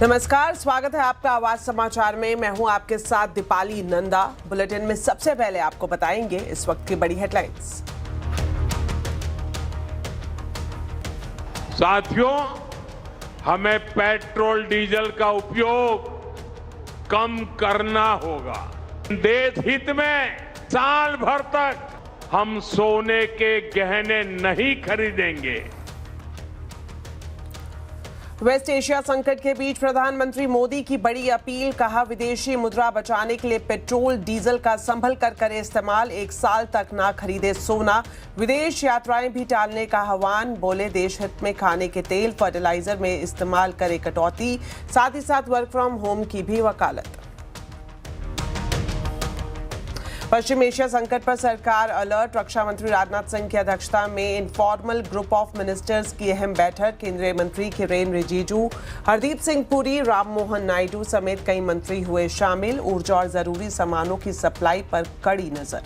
नमस्कार, स्वागत है आपका आवाज समाचार में। मैं हूं आपके साथ दीपाली नंदा। बुलेटिन में सबसे पहले आपको बताएंगे इस वक्त की बड़ी हेडलाइंस। साथियों, हमें पेट्रोल डीजल का उपयोग कम करना होगा। देश हित में साल भर तक हम सोने के गहने नहीं खरीदेंगे। वेस्ट एशिया संकट के बीच प्रधानमंत्री मोदी की बड़ी अपील। कहा, विदेशी मुद्रा बचाने के लिए पेट्रोल डीजल का संभल कर करे इस्तेमाल। 1 साल तक ना खरीदे सोना। विदेश यात्राएं भी टालने का आह्वान। बोले, देश हित में खाने के तेल फर्टिलाइजर में इस्तेमाल करे कटौती। साथ ही साथ वर्क फ्रॉम होम की भी वकालत। पश्चिम एशिया संकट पर सरकार अलर्ट। रक्षा मंत्री राजनाथ सिंह की अध्यक्षता में इनफॉर्मल ग्रुप ऑफ मिनिस्टर्स की अहम बैठक। केंद्रीय मंत्री किरेन रिजिजू, हरदीप सिंह पुरी, राम मोहन नायडू समेत कई मंत्री हुए शामिल। ऊर्जा और जरूरी सामानों की सप्लाई पर कड़ी नजर।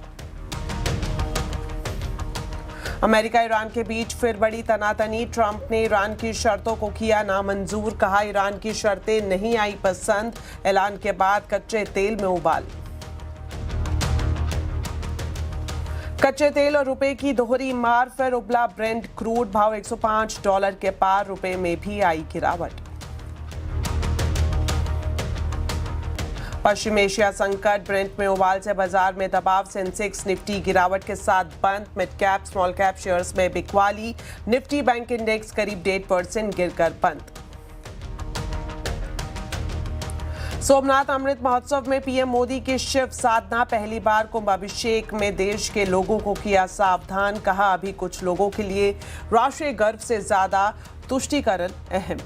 अमेरिका ईरान के बीच फिर बड़ी तनातनी। ट्रंप ने ईरान की शर्तों को किया नामंजूर। कहा, ईरान की शर्तें नहीं आई पसंद। ऐलान के बाद कच्चे तेल में उबाल। कच्चे तेल और रुपए की दोहरी मार। फिर उबला ब्रेंट क्रूड। भाव $105 के पार। रुपए में भी आई गिरावट। पश्चिम एशिया संकट, ब्रेंट में उबाल से बाजार में दबाव। सेंसेक्स निफ्टी गिरावट के साथ बंद। Mid cap small cap shares में बिकवाली। निफ्टी बैंक इंडेक्स करीब 1.5% गिरकर बंद। सोमनाथ अमृत महोत्सव में पीएम मोदी की शिव साधना। पहली बार कुंभाभिषेक में देश के लोगों को किया सावधान। कहा, अभी कुछ लोगों के लिए राष्ट्रीय गर्व से ज्यादा तुष्टीकरण अहम।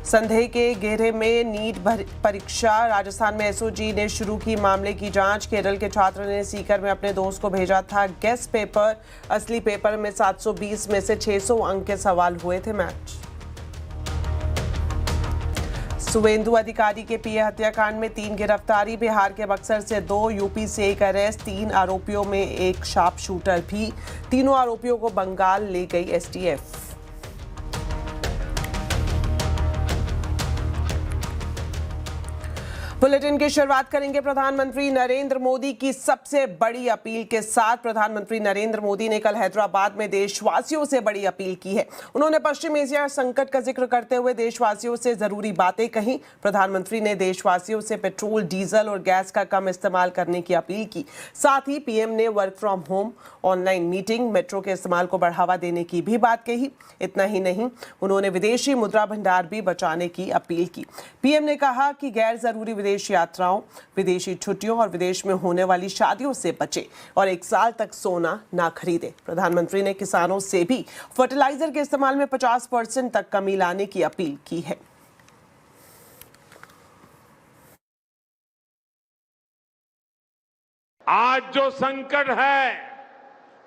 संदेह के घेरे में नीट परीक्षा। राजस्थान में एसओजी ने शुरू की मामले की जांच। केरल के छात्र ने सीकर में अपने दोस्त को भेजा था गेस्ट पेपर। असली पेपर में 720 में से 600 अंक के सवाल हुए थे मैच। सुवेंदु अधिकारी के पीए हत्याकांड में 3 गिरफ्तारी। बिहार के बक्सर से 2, यूपी से 1 अरेस्ट। 3 आरोपियों में एक शार्प शूटर भी। तीनों आरोपियों को बंगाल ले गई एसटीएफ। बुलेटिन की शुरुआत करेंगे प्रधानमंत्री नरेंद्र मोदी की सबसे बड़ी अपील के साथ। प्रधानमंत्री नरेंद्र मोदी ने कल हैदराबाद में देशवासियों से बड़ी अपील की है। उन्होंने पश्चिम एशिया संकट का जिक्र करते हुए देशवासियों से जरूरी बातें कही। प्रधानमंत्री ने देशवासियों से पेट्रोल, डीजल और गैस का कम इस्तेमाल करने की अपील की। साथ ही पीएम ने work from home, online meeting, metro के इस्तेमाल को बढ़ावा देने की भी बात कही। इतना ही नहीं, उन्होंने विदेशी मुद्रा भंडार भी बचाने की अपील की। पीएम ने कहा कि गैर जरूरी विदेश यात्राओं, विदेशी छुट्टियों और विदेश में होने वाली शादियों से बचे और 1 साल तक सोना ना खरीदे। प्रधानमंत्री ने किसानों से भी फर्टिलाइजर के इस्तेमाल में 50% तक कमी लाने की अपील की है। आज जो संकट है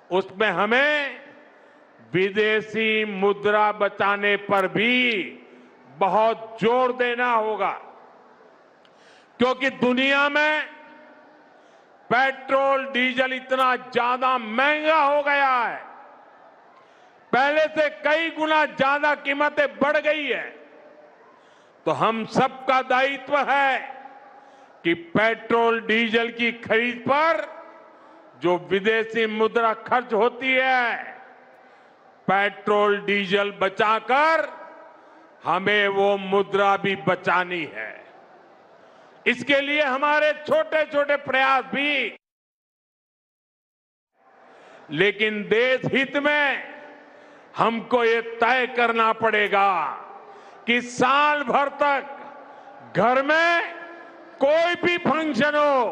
उसमें हमें विदेशी मुद्रा बचाने पर भी बहुत जोर देना होगा, क्योंकि दुनिया में पेट्रोल डीजल इतना ज्यादा महंगा हो गया है। पहले से कई गुना ज्यादा कीमतें बढ़ गई है। तो हम सबका दायित्व है कि पेट्रोल डीजल की खरीद पर जो विदेशी मुद्रा खर्च होती है, पेट्रोल डीजल बचाकर हमें वो मुद्रा भी बचानी है। इसके लिए हमारे छोटे छोटे प्रयास भी, लेकिन देश हित में हमको ये तय करना पड़ेगा कि साल भर तक घर में कोई भी फंक्शन हो,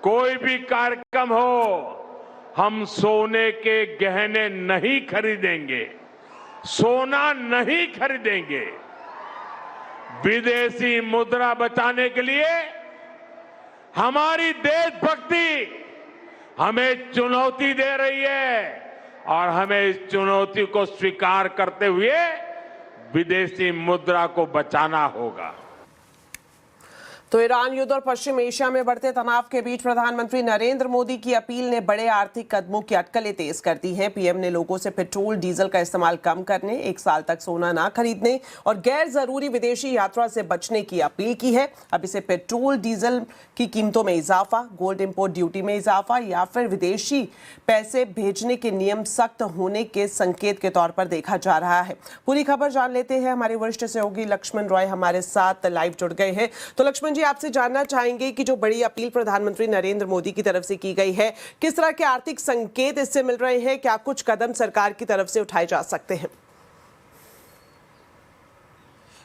कोई भी कार्यक्रम हो, हम सोने के गहने नहीं खरीदेंगे, सोना नहीं खरीदेंगे। विदेशी मुद्रा बचाने के लिए हमारी देशभक्ति हमें चुनौती दे रही है और हमें इस चुनौती को स्वीकार करते हुए विदेशी मुद्रा को बचाना होगा। तो ईरान युद्ध और पश्चिम एशिया में बढ़ते तनाव के बीच प्रधानमंत्री नरेंद्र मोदी की अपील ने बड़े आर्थिक कदमों की अटकलें तेज कर दी हैं। पीएम ने लोगों से पेट्रोल डीजल का इस्तेमाल कम करने, 1 साल तक सोना ना खरीदने और गैर जरूरी विदेशी यात्रा से बचने की अपील की है। अब इसे पेट्रोल डीजल की कीमतों में इजाफा, गोल्ड इंपोर्ट ड्यूटी में इजाफा या फिर विदेशी पैसे भेजने के नियम सख्त होने के संकेत के तौर पर देखा जा रहा है। पूरी खबर जान लेते हैं, हमारे वरिष्ठ सहयोगी लक्ष्मण रॉय हमारे साथ लाइव जुड़ गए हैं। तो लक्ष्मण जी, आपसे जानना चाहेंगे कि जो बड़ी अपील प्रधानमंत्री नरेंद्र मोदी की तरफ से की गई है, किस तरह के आर्थिक संकेत इससे मिल रहे हैं? क्या कुछ कदम सरकार की तरफ से उठाए जा सकते हैं?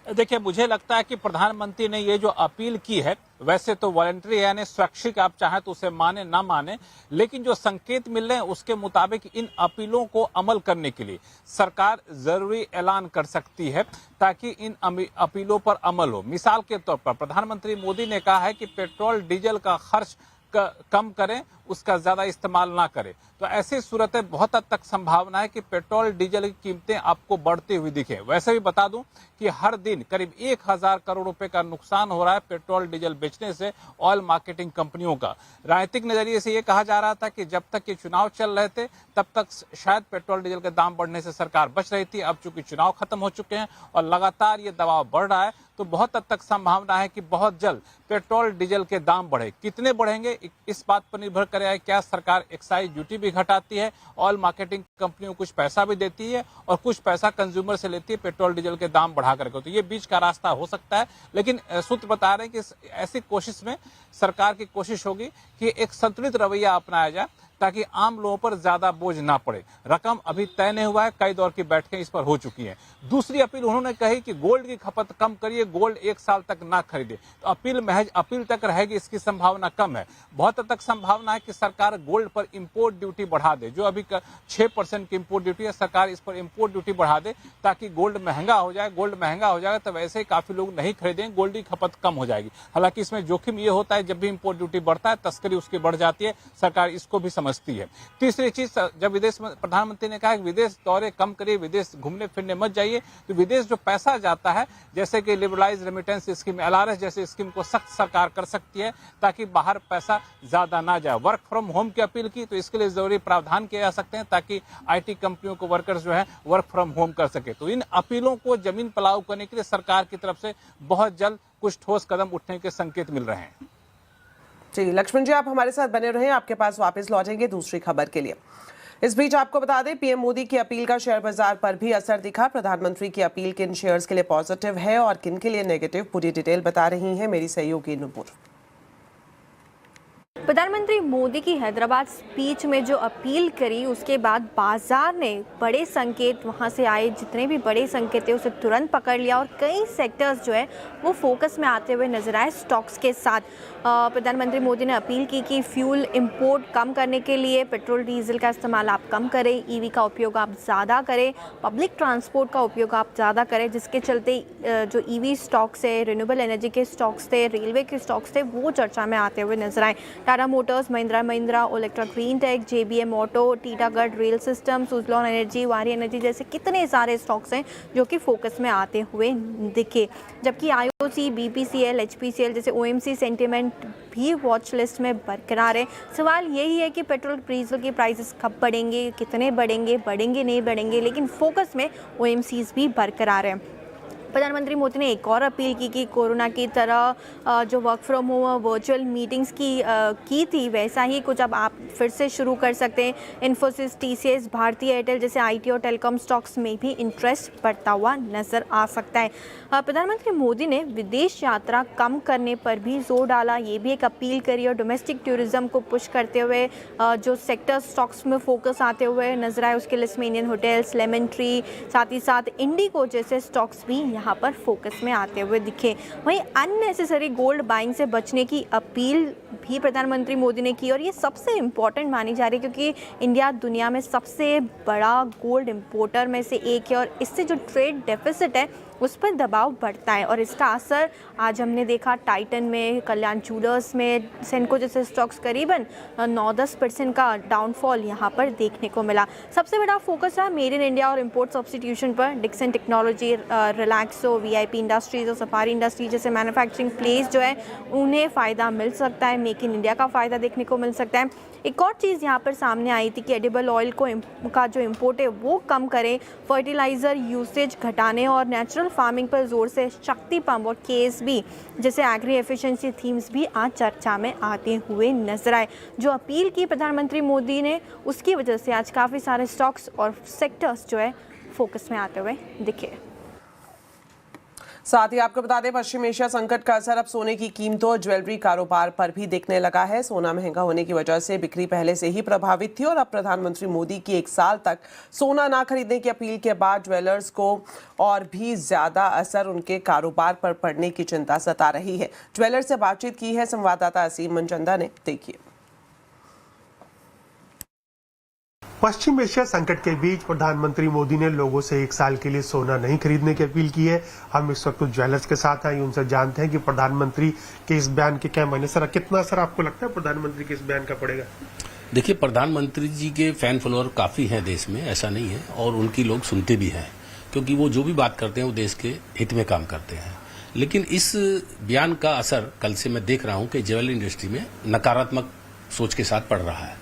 देखिए, मुझे लगता है कि प्रधानमंत्री ने ये जो अपील की है वैसे तो वॉलंटरी है, यानी स्वैच्छिक, आप चाहें तो उसे माने ना माने, लेकिन जो संकेत मिल रहे हैं उसके मुताबिक इन अपीलों को अमल करने के लिए सरकार जरूरी ऐलान कर सकती है ताकि इन अपीलों पर अमल हो। मिसाल के तौर पर प्रधानमंत्री मोदी ने कहा है कि पेट्रोल डीजल का खर्च कम करें, उसका ज्यादा इस्तेमाल ना करें। तो ऐसी सूरत है बहुत हद तक संभावना है कि पेट्रोल डीजल की कीमतें आपको बढ़ती हुई दिखे। वैसे भी बता दूं कि हर दिन करीब 1000 करोड़ रुपए का नुकसान हो रहा है पेट्रोल डीजल बेचने से ऑयल मार्केटिंग कंपनियों का। राजनीतिक नजरिए से ये कहा जा रहा था कि जब तक ये चुनाव चल रहे थे तब तक शायद पेट्रोल डीजल के दाम बढ़ने से सरकार बच रही थी। अब चूंकि चुनाव खत्म हो चुके हैं और लगातार ये दबाव बढ़ रहा है, तो बहुत हद तक संभावना है कि बहुत जल्द पेट्रोल डीजल के दाम बढ़े। कितने बढ़ेंगे इस बात पर निर्भर करेगा क्या सरकार एक्साइज ड्यूटी भी घटाती है, ऑयल मार्केटिंग कंपनियों को कुछ पैसा भी देती है और कुछ पैसा कंज्यूमर से लेती है पेट्रोल डीजल के दाम बढ़ा करके। तो ये बीच का रास्ता हो सकता है, लेकिन सूत्र बता रहे हैं कि ऐसी कोशिश में सरकार की कोशिश होगी कि एक संतुलित रवैया अपनाया जाए ताकि आम लोगों पर ज्यादा बोझ ना पड़े। रकम अभी तय नहीं हुआ है, कई दौर की बैठकें इस पर हो चुकी हैं। दूसरी अपील उन्होंने कही कि गोल्ड की खपत कम करिए, गोल्ड 1 साल तक ना खरीदे। तो अपील महज अपील तक रहेगी, इसकी संभावना कम है। बहुत हद तक संभावना है कि सरकार गोल्ड पर इंपोर्ट ड्यूटी बढ़ा दे। जो अभी 6% की इंपोर्ट ड्यूटी है, सरकार इस पर इंपोर्ट ड्यूटी बढ़ा दे ताकि गोल्ड महंगा हो जाए। गोल्ड महंगा हो जाएगा तो वैसे ही काफी लोग नहीं खरीदेंगे, गोल्ड की खपत कम हो जाएगी। हालांकि इसमें जोखिम ये होता है जब भी इंपोर्ट ड्यूटी बढ़ता है तस्करी उसकी बढ़ जाती है, सरकार इसको भी समझती है। तीसरी चीज, जब विदेश में प्रधानमंत्री ने कहा कि विदेश दौरे कम करिए, विदेश घूमने फिरने मत जाइए, तो विदेश जो पैसा जाता है जैसे कि लिबरलाइज रेमिटेंस स्कीम, LRS जैसे स्कीम को सख्त सरकार कर सकती है ताकि बाहर पैसा ज्यादा ना जाए। वर्क फ्रॉम होम की अपील की, तो इसके लिए जरूरी प्रावधान किए जा सकते हैं ताकि IT कंपनियों को वर्कर्स जो है वर्क फ्रॉम होम कर सके। तो इन अपीलों को जमीन पलाऊ करने के लिए सरकार की तरफ से बहुत जल्द कुछ ठोस कदम उठने के संकेत मिल रहे हैं। जी लक्ष्मण जी, आप हमारे साथ बने रहें, आपके पास वापस लौटेंगे दूसरी खबर के लिए। इस बीच आपको बता दें, पीएम मोदी की अपील का शेयर बाजार पर भी असर दिखा। प्रधानमंत्री की अपील किन शेयर्स के लिए पॉजिटिव है और किन के लिए नेगेटिव, पूरी डिटेल बता रही हैं मेरी सहयोगी नुपुर। प्रधानमंत्री मोदी की हैदराबाद स्पीच में जो अपील करी उसके बाद बाजार ने बड़े संकेत, वहां से आए जितने भी बड़े संकेत थे उसे तुरंत पकड़ लिया और कई सेक्टर्स जो है वो फोकस में आते हुए नजर आए स्टॉक्स के साथ। प्रधानमंत्री मोदी ने अपील की कि फ्यूल इंपोर्ट कम करने के लिए पेट्रोल डीजल का इस्तेमाल आप कम करें, EV का उपयोग आप ज़्यादा करें, पब्लिक ट्रांसपोर्ट का उपयोग आप ज़्यादा करें, जिसके चलते जो EV स्टॉक्स है, रिन्यूएबल एनर्जी के स्टॉक्स थे, रेलवे के स्टॉक्स थे, वो चर्चा में आते हुए नजर आए। Tata Motors, Mahindra, Olectra Green Tech, JBM Auto, Titagarh Rail System, Suzlon Energy, Waaree Energy जैसे कितने सारे स्टॉक्स हैं जो कि फोकस में आते हुए दिखे। जबकि IOC, BPCL, HPCL जैसे OMC सेंटिमेंट भी वॉच लिस्ट में बरकरार है। सवाल यही है कि पेट्रोल डीजल की प्राइसेस कब बढ़ेंगे, कितने बढ़ेंगे नहीं बढ़ेंगे, लेकिन फोकस में OMCs भी बरकरार है। प्रधानमंत्री मोदी ने एक और अपील की कि कोरोना की तरह जो work from home virtual meetings की थी वैसा ही कुछ अब आप फिर से शुरू कर सकते हैं। इन्फोसिस, TCS, भारती एयरटेल जैसे IT और टेलीकॉम स्टॉक्स में भी इंटरेस्ट बढ़ता हुआ नजर आ सकता है। प्रधानमंत्री मोदी ने विदेश यात्रा कम करने पर भी जोर डाला, ये भी एक अपील करी और डोमेस्टिक टूरिज्म को पुश करते हुए जो सेक्टर स्टॉक्स में फोकस आते हुए नजर आए उसके लिस्ट में इंडियन होटल्स, लेमन ट्री, साथ ही साथ इंडिगो जैसे स्टॉक्स भी यहाँ पर फोकस में आते हुए दिखे। वहीं अननेसेसरी गोल्ड बाइंग से बचने की अपील भी प्रधानमंत्री मोदी ने की और ये सबसे इम्पॉर्टेंट मानी जा रही है क्योंकि इंडिया दुनिया में सबसे बड़ा गोल्ड इंपोर्टर में से एक है और इससे जो ट्रेड डेफिसिट है उस पर दबाव बढ़ता है और इसका असर आज हमने देखा टाइटन में, कल्याण ज्वेलर्स में, सेंको जैसे स्टॉक्स करीबन 9-10% का डाउनफॉल यहाँ पर देखने को मिला। सबसे बड़ा फोकस रहा मेड इन इंडिया और इंपोर्ट सब्स्टिट्यूशन पर। Dixon Technology, Relaxo, VIP Industries और सफारी इंडस्ट्री जैसे मैन्युफैक्चरिंग प्लेस जो है उन्हें फ़ायदा मिल सकता है, मेक इन इंडिया का फ़ायदा देखने को मिल सकता है। एक और चीज़ यहाँ पर सामने आई थी कि एडिबल ऑयल का जो इम्पोर्ट है वो कम करें, फर्टिलाइज़र यूसेज घटाने और नेचुरल फार्मिंग पर जोर से शक्ति पंप और केएसबी जैसे एग्री एफिशिएंसी थीम्स भी आज चर्चा में आते हुए नजर आए। जो अपील की प्रधानमंत्री मोदी ने उसकी वजह से आज काफ़ी सारे स्टॉक्स और सेक्टर्स जो है फोकस में आते हुए दिखे। साथ ही आपको बता दें, पश्चिम एशिया संकट का असर अब सोने की कीमतों और ज्वेलरी कारोबार पर भी दिखने लगा है। सोना महंगा होने की वजह से बिक्री पहले से ही प्रभावित थी और अब प्रधानमंत्री मोदी की 1 साल तक सोना ना खरीदने की अपील के बाद ज्वेलर्स को और भी ज्यादा असर उनके कारोबार पर पड़ने की चिंता सता रही है। ज्वेलर्स से बातचीत की है संवाददाता असीम मनचंदा ने, देखिए। पश्चिम एशिया संकट के बीच प्रधानमंत्री मोदी ने लोगों से 1 साल के लिए सोना नहीं खरीदने की अपील की है। हम इस वक्त ज्वेलर्स के साथ हैं, उनसे जानते हैं कि प्रधानमंत्री के इस बयान के क्या मायने। सर, कितना असर आपको लगता है प्रधानमंत्री के इस बयान का पड़ेगा? देखिए, प्रधानमंत्री जी के फैन फॉलोअर काफी हैं देश में, ऐसा नहीं है, और उनकी लोग सुनते भी हैं क्योंकि वो जो भी बात करते हैं वो देश के हित में काम करते हैं। लेकिन इस बयान का असर कल से मैं देख रहा हूं कि ज्वेलरी इंडस्ट्री में नकारात्मक सोच के साथ पड़ रहा है।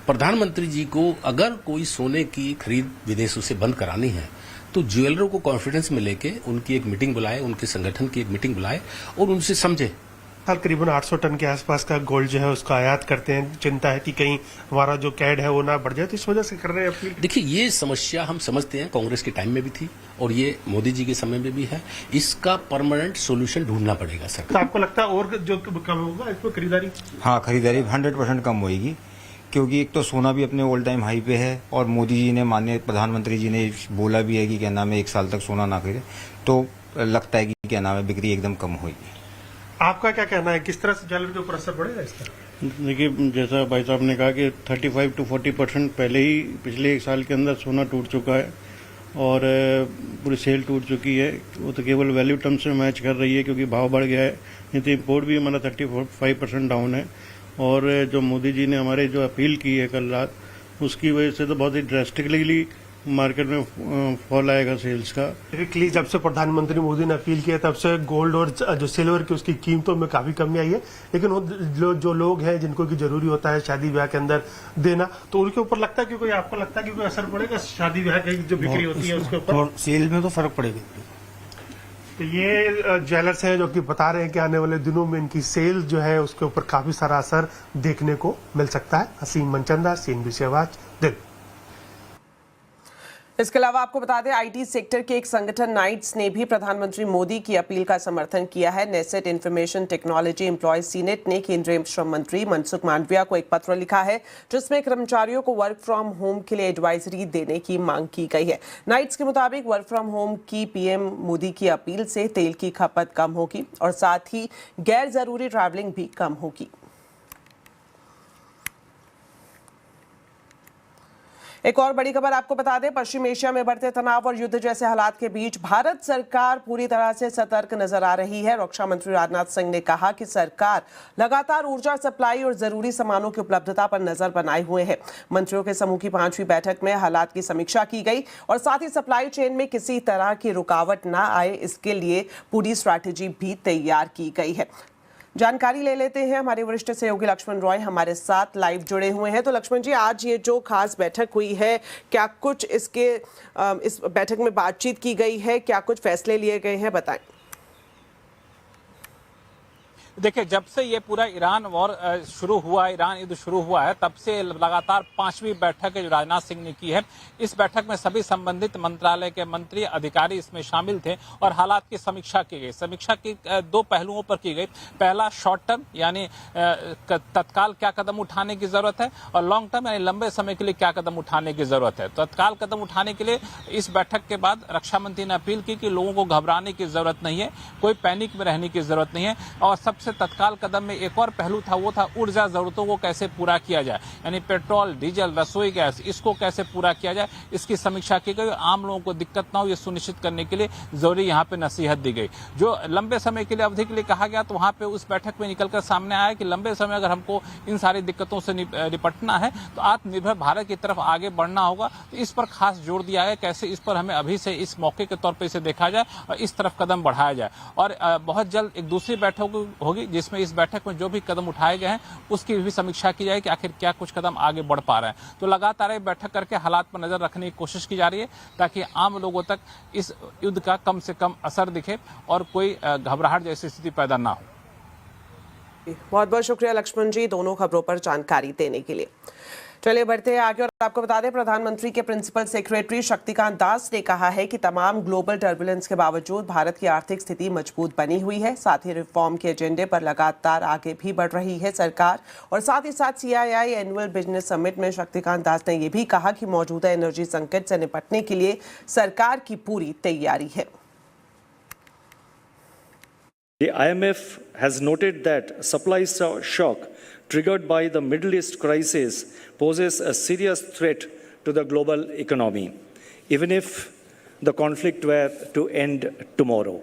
प्रधानमंत्री जी को अगर कोई सोने की खरीद विदेशों से बंद करानी है तो ज्वेलरों को कॉन्फिडेंस में लेके उनकी एक मीटिंग बुलाए, उनके संगठन की एक मीटिंग बुलाए और उनसे समझे। करीबन 800 टन के आसपास का गोल्ड जो है उसका आयात करते हैं। चिंता है कि कहीं हमारा जो कैड है वो ना बढ़ जाए, तो इस वजह से कर रहे हैं अपील। देखिए, ये समस्या हम समझते हैं, कांग्रेस के टाइम में भी थी और ये मोदी जी के समय में भी है। इसका परमानेंट सोल्यूशन ढूंढना पड़ेगा सर। तो आपको लगता है और जो कम होगा इसमें खरीदारी? हाँ, खरीदारी 100% कम होगी क्योंकि एक तो सोना भी अपने ऑल टाइम हाई पे है और मोदी जी ने, माननीय प्रधानमंत्री जी ने बोला भी है कि क्या नाम है 1 साल तक सोना ना खरीदे, तो लगता है कि क्या नाम है बिक्री एकदम कम होगी। आपका क्या कहना है, किस तरह से ज्वेलरी के ऊपर असर पड़ेगा इसका? देखिए, जैसा भाई साहब ने कहा कि 35 to 40% पहले ही पिछले 1 साल के अंदर सोना टूट चुका है और पूरी सेल टूट चुकी है। वो तो केवल वैल्यू टर्म्स में मैच कर रही है क्योंकि भाव बढ़ गया है। नहीं तो इम्पोर्ट भी हमारा 35% डाउन है। और जो मोदी जी ने हमारे जो अपील की है कल रात, उसकी वजह से तो बहुत ही ड्रेस्टिकली मार्केट में फॉल आएगा सेल्स का। टिपिकली जब से प्रधानमंत्री मोदी ने अपील की है तब से गोल्ड और जो सिल्वर की उसकी कीमतों में काफी कमी आई है, लेकिन वो जो लोग हैं जिनको की जरूरी होता है शादी ब्याह के अंदर देना, तो उनके ऊपर लगता है कि कोई, आपको लगता है कि कोई असर पड़ेगा शादी ब्याह की जो बिक्री होती है उसके ऊपर? सेल में तो फर्क पड़ेगा। तो ये ज्वेलर्स हैं जो कि बता रहे हैं कि आने वाले दिनों में इनकी सेल जो है उसके ऊपर काफी सारा असर देखने को मिल सकता है। असीम मनचंदा, CNBC आवाज, दिल्ली। इसके अलावा आपको बता दें, आईटी सेक्टर के एक संगठन नाइट्स ने भी प्रधानमंत्री मोदी की अपील का समर्थन किया है। Knesset information technology employees senate ने केंद्रीय श्रम मंत्री मनसुख मांडविया को एक पत्र लिखा है जिसमें कर्मचारियों को वर्क फ्रॉम होम के लिए एडवाइजरी देने की मांग की गई है। नाइट्स के मुताबिक वर्क फ्रॉम होम की पीएम मोदी की अपील से तेल की खपत कम होगी और साथ ही गैर जरूरी ट्रैवलिंग भी कम होगी। एक और बड़ी खबर आपको बता दें, पश्चिम एशिया में बढ़ते तनाव और युद्ध जैसे हालात के बीच भारत सरकार पूरी तरह से सतर्क नजर आ रही है। रक्षा मंत्री राजनाथ सिंह ने कहा कि सरकार लगातार ऊर्जा सप्लाई और जरूरी सामानों की उपलब्धता पर नजर बनाए हुए है। मंत्रियों के समूह की 5वीं बैठक में हालात की समीक्षा की गई और साथ ही सप्लाई चेन में किसी तरह की रुकावट न आए, इसके लिए पूरी स्ट्रैटेजी भी तैयार की गई है। जानकारी ले लेते हैं, हमारे वरिष्ठ सहयोगी लक्ष्मण रॉय हमारे साथ लाइव जुड़े हुए हैं। तो लक्ष्मण जी, आज ये जो खास बैठक हुई है, क्या कुछ इस बैठक में बातचीत की गई है, क्या कुछ फैसले लिए गए हैं, बताएं। देखिए, जब से ये पूरा ईरान वॉर शुरू हुआ, ईरान युद्ध शुरू हुआ है, तब से लगातार 5वीं बैठक है जो राजनाथ सिंह ने की है। इस बैठक में सभी संबंधित मंत्रालय के मंत्री अधिकारी इसमें शामिल थे और हालात की समीक्षा की गई। समीक्षा की 2 पहलुओं पर की गई। पहला शॉर्ट टर्म यानी तत्काल क्या कदम उठाने की जरूरत है और लॉन्ग टर्म यानी लंबे समय के लिए क्या कदम उठाने की जरूरत है। तत्काल कदम उठाने के लिए इस बैठक के बाद रक्षा मंत्री ने अपील की कि लोगों को घबराने की जरूरत नहीं है, कोई पैनिक में रहने की जरूरत नहीं है और सब सबसे तत्काल कदम में एक और पहलू था, वो था ऊर्जा जरूरतों को कैसे पूरा किया जाए, यानी पेट्रोल, डीजल, रसोई गैस, इसको कैसे पूरा किया जाए, इसकी समीक्षा की गई। आम लोगों को दिक्कत ना हो ये सुनिश्चित करने के लिए जरूरी यहाँ पे नसीहत दी गई। जो लंबे समय के लिए अवधि के लिए कहा गया, तो वहाँ पे उस बैठक में निकलकर सामने आया कि लंबे समय अगर हमको इन सारी दिक्कतों से निपटना है तो आत्मनिर्भर भारत की तरफ आगे बढ़ना होगा। तो इस पर खास जोर दिया है, कैसे इस पर हमें अभी से इस मौके के तौर पर इसे देखा जाए और इस तरफ कदम बढ़ाया जाए। और बहुत जल्द एक दूसरी बैठक होगी जिसमें इस बैठक में जो भी कदम उठाए गए हैं उसकी भी समीक्षा की जाए कि आखिर क्या कुछ कदम आगे बढ़ पा रहे हैं। तो लगातार ये बैठक करके हालात पर नजर रखने की कोशिश की जा रही है ताकि आम लोगों तक इस युद्ध का कम से कम असर दिखे और कोई घबराहट जैसी स्थिति पैदा ना हो। बहुत बहुत शुक्रिया लक्ष्मण जी दोनों खबरों पर जानकारी देने के लिए। चलिए बढ़ते हैं आगे और आपको बता दें, प्रधानमंत्री के प्रिंसिपल सेक्रेटरी शक्तिकांत दास ने कहा है कि तमाम ग्लोबल टर्बुलेंस के बावजूद भारत की आर्थिक स्थिति मजबूत बनी हुई है। साथ ही रिफॉर्म के एजेंडे पर लगातार आगे भी बढ़ रही है सरकार। और साथ ही साथ CII एनुअल बिजनेस समिट में शक्तिकांत दास ने यह भी कहा कि मौजूदा एनर्जी संकट से निपटने के लिए सरकार की पूरी तैयारी है। The IMF has noted that supply shock triggered by the Middle East crisis poses a serious threat to the global economy, even if the conflict were to end tomorrow.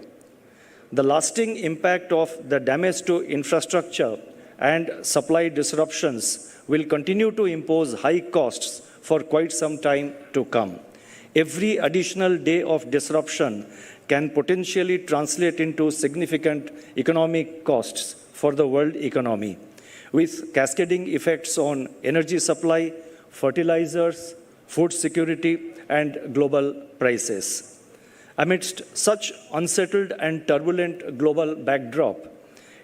The lasting impact of the damage to infrastructure and supply disruptions will continue to impose high costs for quite some time to come. Every additional day of disruption can potentially translate into significant economic costs for the world economy, with cascading effects on energy supply, fertilizers, food security, and global prices. Amidst such unsettled and turbulent global backdrop,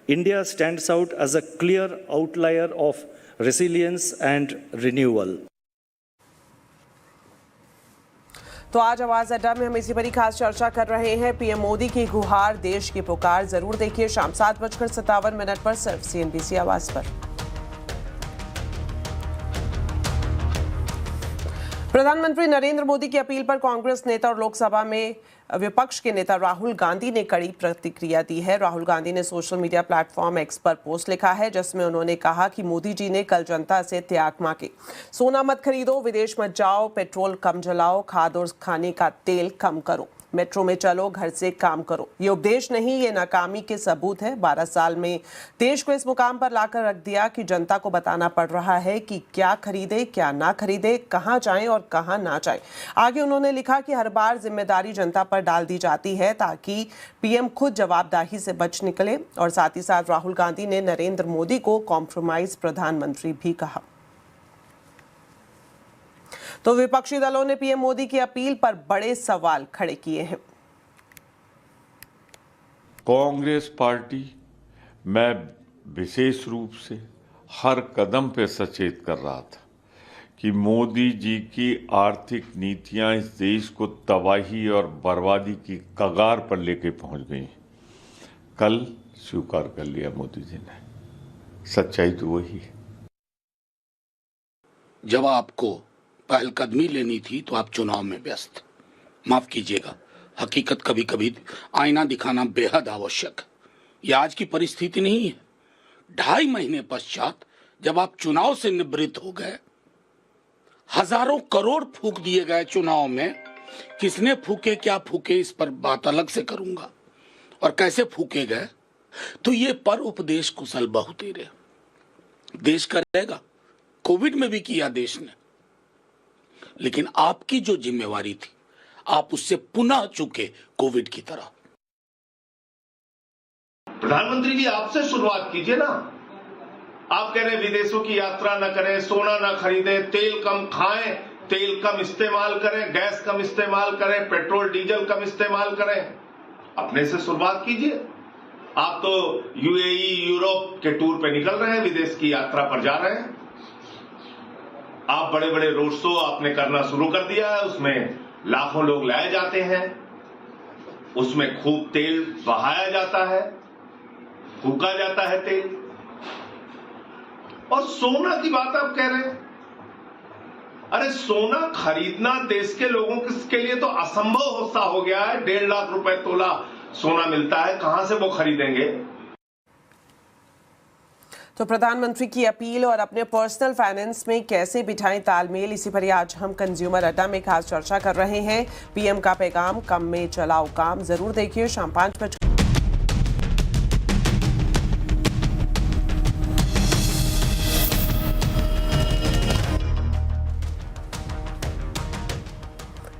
India stands out as a clear outlier of resilience and renewal. तो आज आवाज अड्डा में हम इसी पर ही खास चर्चा कर रहे हैं। पीएम मोदी की गुहार, देश की पुकार जरूर देखिए शाम 7:57 पर सिर्फ CNBC आवाज पर। प्रधानमंत्री नरेंद्र मोदी की अपील पर कांग्रेस नेता और लोकसभा में विपक्ष के नेता राहुल गांधी ने कड़ी प्रतिक्रिया दी है। राहुल गांधी ने सोशल मीडिया प्लेटफॉर्म X पर पोस्ट लिखा है जिसमें उन्होंने कहा कि मोदी जी ने कल जनता से त्याग मांगे। सोना मत खरीदो, विदेश मत जाओ, पेट्रोल कम जलाओ, खाद और खाने का तेल कम करो, मेट्रो में चलो, घर से काम करो। ये उपदेश नहीं, ये नाकामी के सबूत है। 12 साल में देश को इस मुकाम पर लाकर रख दिया कि जनता को बताना पड़ रहा है कि क्या खरीदे, क्या ना खरीदे, कहां जाएं और कहां ना जाएं। आगे उन्होंने लिखा कि हर बार जिम्मेदारी जनता पर डाल दी जाती है ताकि पीएम खुद जवाबदेही से बच निकले। और साथ ही साथ राहुल गांधी ने नरेंद्र मोदी को कॉम्प्रोमाइज प्रधानमंत्री भी कहा। तो विपक्षी दलों ने पीएम मोदी की अपील पर बड़े सवाल खड़े किए हैं। कांग्रेस पार्टी मैं विशेष रूप से हर कदम पे सचेत कर रहा था कि मोदी जी की आर्थिक नीतियां इस देश को तबाही और बर्बादी की कगार पर लेके पहुंच गई। कल स्वीकार कर लिया मोदी जी ने, सच्चाई तो वही है। जब आपको पहलकदमी लेनी थी तो आप चुनाव में व्यस्त। माफ कीजिएगा, हकीकत कभी कभी आईना दिखाना बेहद आवश्यक। यह आज की परिस्थिति नहीं है। 2.5 महीने पश्चात जब आप चुनाव से निवृत्त हो गए, हजारों करोड़ फूंक दिए गए चुनाव में। किसने फूके, क्या फूके, इस पर बात अलग से करूंगा, और कैसे फूके गए। तो ये पर उपदेश कुशल बहुतेरे देश करेगा। कोविड में भी किया देश ने, लेकिन आपकी जो जिम्मेवारी थी आप उससे पुनः चुके कोविड की तरह। प्रधानमंत्री जी आपसे शुरुआत कीजिए ना। आप कह रहे हैं विदेशों की यात्रा न करें, सोना न खरीदें, तेल कम खाएं, तेल कम इस्तेमाल करें, गैस कम इस्तेमाल करें, पेट्रोल डीजल कम इस्तेमाल करें। अपने से शुरुआत कीजिए। आप तो UAE, यूरोप के टूर पे निकल रहे हैं, विदेश की यात्रा पर जा रहे हैं। आप बड़े बड़े रोड शो आपने करना शुरू कर दिया है, उसमें लाखों लोग लाए जाते हैं, उसमें खूब तेल बहाया जाता है, फूका जाता है तेल। और सोना की बात आप कह रहे हैं। अरे सोना खरीदना देश के लोगों के लिए तो असंभव सा हो गया है। 1.5 लाख रुपए तोला सोना मिलता है, कहां से वो खरीदेंगे। तो प्रधानमंत्री की अपील और अपने पर्सनल फाइनेंस में कैसे बिठाएं तालमेल, इसी पर ही आज हम कंज्यूमर अड्डा में खास चर्चा कर रहे हैं। पीएम का पैगाम, कम में चलाओ काम, जरूर देखिए शाम 5 बजे।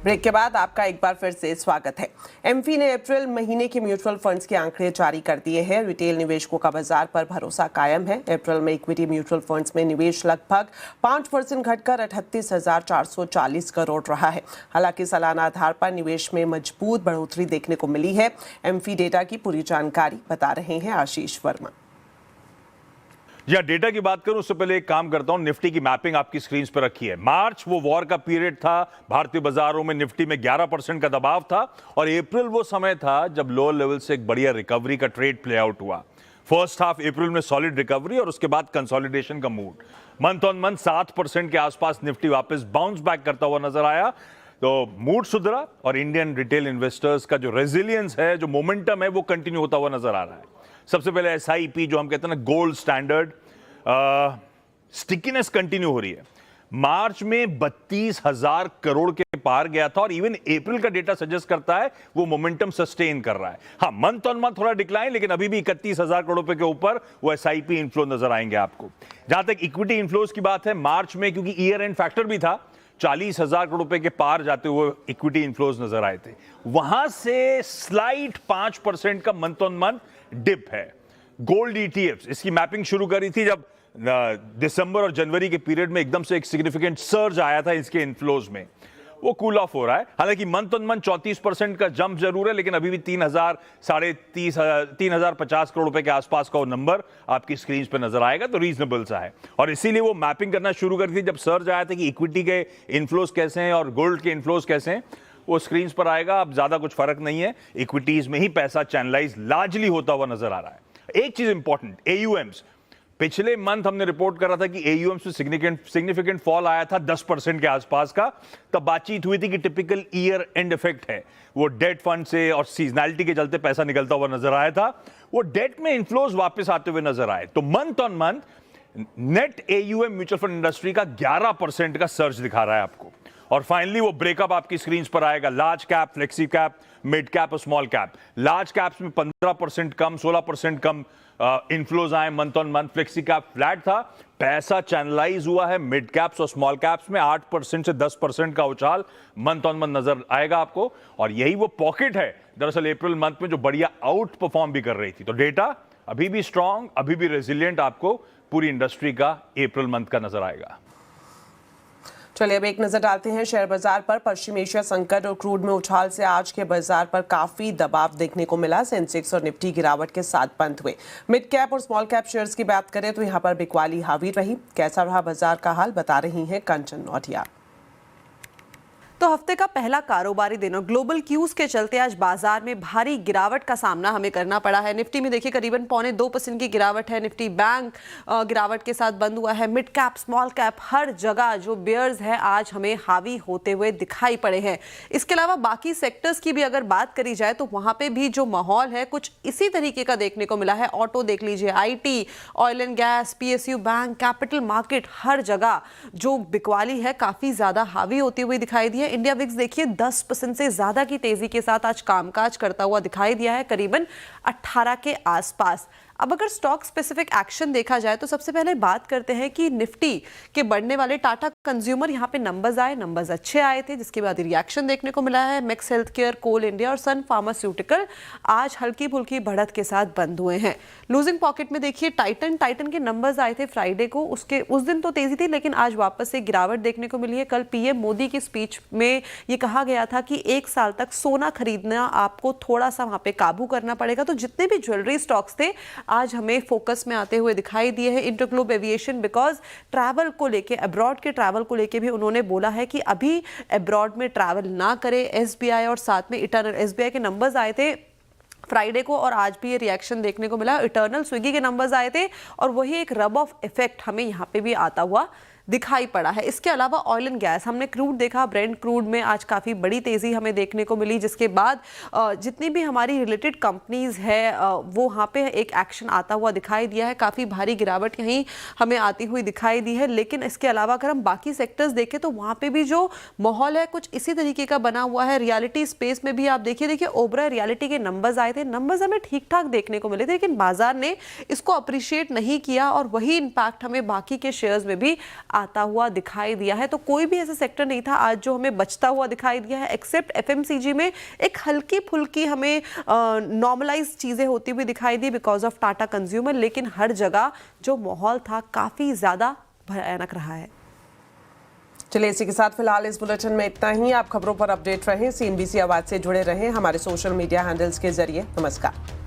ब्रेक के बाद आपका एक बार फिर से स्वागत है। एमपी ने अप्रैल महीने के म्यूचुअल फंड्स के आंकड़े जारी कर दिए हैं। रिटेल निवेशकों का बाजार पर भरोसा कायम है। अप्रैल में इक्विटी म्यूचुअल फंड्स में निवेश लगभग 5% घटकर 38,440 करोड़ रहा है। हालांकि सालाना आधार पर निवेश में मजबूत बढ़ोतरी देखने को मिली है। एमपी डेटा की पूरी जानकारी बता रहे हैं आशीष वर्मा। या डेटा की बात करूं उससे पहले एक काम करता हूं। निफ्टी की मैपिंग आपकी स्क्रीन पर रखी है। मार्च वो वॉर का पीरियड था, भारतीय बाजारों में निफ्टी में 11% का दबाव था और अप्रैल वो समय था जब लोअर लेवल से एक बढ़िया रिकवरी का ट्रेड प्ले आउट हुआ। फर्स्ट हाफ अप्रैल में सॉलिड रिकवरी और उसके बाद कंसोलिडेशन का मूड। मंथ ऑन मंथ 7% के आसपास निफ्टी वापस बाउंस बैक करता हुआ नजर आया, तो मूड सुधरा और इंडियन रिटेल इन्वेस्टर्स का जो रेजिलियंस है, जो मोमेंटम है, वो कंटिन्यू होता हुआ नजर आ रहा है। सबसे पहले एसआईपी, जो हम कहते हैं ना गोल्ड स्टैंडर्ड, स्टिकीनेस कंटिन्यू हो रही है। मार्च में 32,000 करोड़ के पार गया था और इवन अप्रैल का डेटा सजेस्ट करता है वो मोमेंटम सस्टेन कर रहा है। हाँ, मंथ ऑन मंथ थोड़ा डिक्लाइन, लेकिन अभी भी 31,000 करोड़ रुपए के ऊपर वो एसआईपी इनफ्लो नजर आएंगे आपको। जहां तक इक्विटी इनफ्लोज की बात है, मार्च में क्योंकि ईयर एंड फैक्टर भी था, 40,000 करोड़ रुपए के पार जाते हुए इक्विटी इनफ्लोज नजर आए थे। वहां से स्लाइट 5% का मंथ ऑन मंथ डिप है। गोल्ड ईटीएफ्स, इसकी मैपिंग शुरू करी थी जब दिसंबर और जनवरी के पीरियड में एकदम से एक सिग्निफिकेंट सर्ज आया था इसके इनफ्लोज में, वो कूल ऑफ हो रहा है। हालांकि मंथ ऑन मंथ 34% का जंप जरूर है, लेकिन अभी भी 3,050 करोड़ रुपए के आसपास का वो नंबर आपकी स्क्रीन पे नजर आएगा, तो रीजनेबल सा है। और इसीलिए वो मैपिंग करना शुरू कर दी जब सर्ज आया था कि इक्विटी के इनफ्लोज कैसे हैं और गोल्ड के इनफ्लोज कैसे हैं। वो स्क्रीन पर आएगा। अब ज्यादा कुछ फर्क नहीं है, इक्विटीज में ही पैसा चैनलाइज लार्जली होता हुआ नजर आ रहा है। एक चीज इंपॉर्टेंट, एयूएम्स, पिछले मंथ हमने रिपोर्ट करा था कि एयूएम्स में सिग्निफिकेंट फॉल आया था 10% के आसपास का। तब बातचीत हुई थी कि टिपिकल ईयर एंड इफेक्ट है, वो डेट फंड से और सीजनैलिटी के चलते पैसा निकलता हुआ नजर आया था। वो डेट में इनफ्लोज वापस आते हुए नजर आए, तो month on month net AUM mutual fund industry का 11% का सर्ज दिखा रहा है आपको। और फाइनली वो ब्रेकअप आपकी स्क्रीन पर आएगा, large cap, flexi cap, mid cap और स्मॉल कैप। लार्ज कैप्स में 15% कम, 16% कम इनफ्लोज आए month on month. Flexi cap flat था, पैसा चैनलाइज हुआ है। मिड कैप्स और स्मॉल कैप्स में 8% से 10% का उछाल मंथ ऑन मंथ नजर आएगा आपको। और यही वो पॉकेट है दरअसल अप्रैल मंथ में जो बढ़िया आउट परफॉर्म भी कर रही थी। तो डेटा अभी भी स्ट्रांग, अभी भी रेजिलियंट आपको पूरी इंडस्ट्री का अप्रैल मंथ का नजर आएगा। चलिए अब एक नजर डालते हैं शेयर बाजार पर। पश्चिम एशिया संकट और क्रूड में उछाल से आज के बाजार पर काफी दबाव देखने को मिला। सेंसेक्स और निफ्टी गिरावट के साथ बंद हुए। मिड कैप और स्मॉल कैप शेयर्स की बात करें तो यहां पर बिकवाली हावी रही। कैसा रहा बाजार का हाल, बता रही हैं कंचन नौटियाल। तो हफ्ते का पहला कारोबारी दिन और ग्लोबल क्यूज के चलते आज बाजार में भारी गिरावट का सामना हमें करना पड़ा है। निफ्टी में देखिए करीबन 0.25% की गिरावट है। निफ्टी बैंक गिरावट के साथ बंद हुआ है। मिड कैप, स्मॉल कैप, हर जगह जो बेयर्स है आज हमें हावी होते हुए दिखाई पड़े हैं। इसके अलावा बाकी सेक्टर्स की भी अगर बात करी जाए तो वहां पे भी जो माहौल है कुछ इसी तरीके का देखने को मिला है। ऑटो देख लीजिए, IT, oil and gas, PSU bank, capital market, हर जगह जो बिकवाली है काफी ज्यादा हावी होती हुई दिखाई दी है। इंडिया विक्स देखिए 10% से ज्यादा की तेजी के साथ आज कामकाज करता हुआ दिखाई दिया है, करीबन 18 के आसपास। अब अगर स्टॉक स्पेसिफिक एक्शन देखा जाए तो सबसे पहले बात करते हैं कि निफ्टी के बढ़ने वाले टाटा कंज्यूमर यहाँ पे नंबर्स अच्छे आए थे, जिसके बाद रिएक्शन देखने को मिला है। मैक्स हेल्थ केयर, कोल इंडिया और सन फार्मास्यूटिकल आज हल्की फुल्की बढ़त के साथ बंद हुए हैं। लूजिंग पॉकेट में देखिए टाइटन के नंबर्स आए थे फ्राइडे को, उस दिन तो तेजी थी लेकिन आज वापस से गिरावट देखने को मिली है। कल पीएम मोदी की स्पीच में ये कहा गया था कि 1 साल तक सोना खरीदना आपको थोड़ा सा वहां पे काबू करना पड़ेगा। तो जितने भी ज्वेलरी स्टॉक्स थे आज हमें फोकस में आते हुए दिखाई दिए हैं। इंटरग्लोब एविएशन बिकॉज ट्रैवल को लेके, अब्रॉड के ट्रैवल को लेके भी उन्होंने बोला है कि अभी अब्रॉड में ट्रैवल ना करें। एसबीआई और साथ में इटर्नल, एसबीआई के नंबर्स आए थे फ्राइडे को और आज भी ये रिएक्शन देखने को मिला। इटर्नल, स्विगी के नंबर्स आए थे और वही एक रब ऑफ इफेक्ट हमें यहाँ पे भी आता हुआ दिखाई पड़ा है। इसके अलावा ऑयल एंड गैस, हमने क्रूड देखा, ब्रेंट क्रूड में आज काफ़ी बड़ी तेज़ी हमें देखने को मिली, जिसके बाद जितनी भी हमारी रिलेटेड कंपनीज है वो वहाँ पे एक एक्शन आता हुआ दिखाई दिया है। काफ़ी भारी गिरावट यहीं हमें आती हुई दिखाई दी है। लेकिन इसके अलावा अगर हम बाकी सेक्टर्स देखें तो वहाँ पे भी जो माहौल है कुछ इसी तरीके का बना हुआ है। रियलिटी स्पेस में भी आप देखिए ओबराय रियलिटी के नंबर्स आए थे, नंबर्स हमें ठीक ठाक देखने को मिले थे, लेकिन बाजार ने इसको अप्रिशिएट नहीं किया और वही इम्पैक्ट हमें बाकी के शेयर्स में भी आता हुआ दिखाई दिया है। तो कोई भी ऐसा सेक्टर नहीं था आज जो हमें बचता हुआ दिखाई दिया है, एक्सेप्ट एफएमसीजी में एक हल्की फुल्की हमें नॉर्मलाइज चीजें होती हुई दिखाई दी बिकॉज ऑफ टाटा कंज्यूमर, लेकिन हर जगह जो माहौल था काफी ज्यादा भयानक रहा है। चलिए इसी के साथ फिलहाल इस बुलेटिन में इतना ही। आप खबरों पर अपडेट रहें, CNBC आवाज से जुड़े रहें हमारे सोशल मीडिया हैंडल्स के जरिए। नमस्कार।